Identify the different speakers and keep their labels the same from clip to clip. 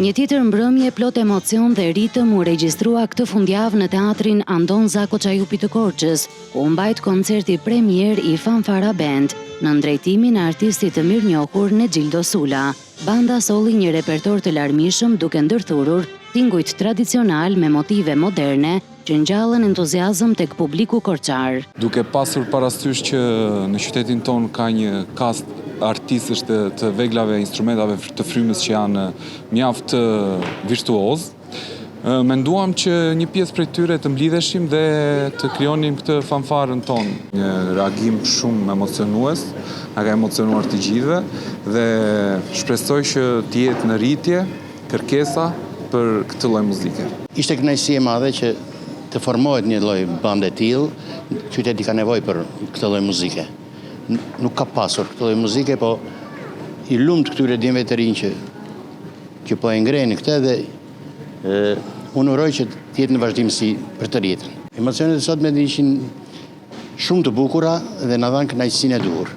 Speaker 1: Një tjetër mbrëmje plot emocion dhe ritëm u regjistrua këtë fundjavë në teatrin Andon Zako Çajupi të Korçës, ku u mbajt koncerti premier i Fanfara Band, në drejtimin e artistit të mirënjohur Nexhildo Sula. Banda solli një repertor të larmishëm duke ndërthurur tingujt tradicional me motive moderne që ngjallën entuziazëm tek publiku korçar.
Speaker 2: Duke pasur parasysh që në qytetin ton ka një kast artistësh të veglave instrumentave të frymës që janë mjaft virtuoz, menduam që një pjesë prej tyre të mblidheshim dhe të krijonim këtë fanfarën tonë. Një reagim shumë emocionues, na ka emocionuar të gjithëve dhe shpresoj që të jetë në rritje kërkesa për këtë lloj muzike.
Speaker 3: Ishte kënaqësi e madhe që të formohet një lloj bande e tillë, qyteti ka nevojë për këtë lloj muzike. Nuk ka pasur këtë lloj muzike, po i lumt këtyre dimëve të rinj që po e ngrenin këtë dhe unë uroj që të jetë në vazhdimsi për të rritën. Emocionet e sotme ishin shumë të bukura dhe na dhanë kënaqësinë e duhur.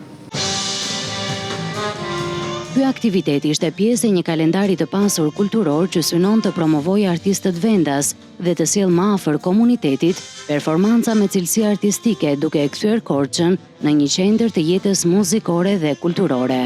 Speaker 1: Ky aktivitet ishte pjesë e një kalendari të pasur kulturor që synon të promovojë artistët vendas dhe të sjellë më afër komunitetit performanca me cilësi artistike duke e kthyer Korçën në një qendër të jetës muzikore dhe kulturore.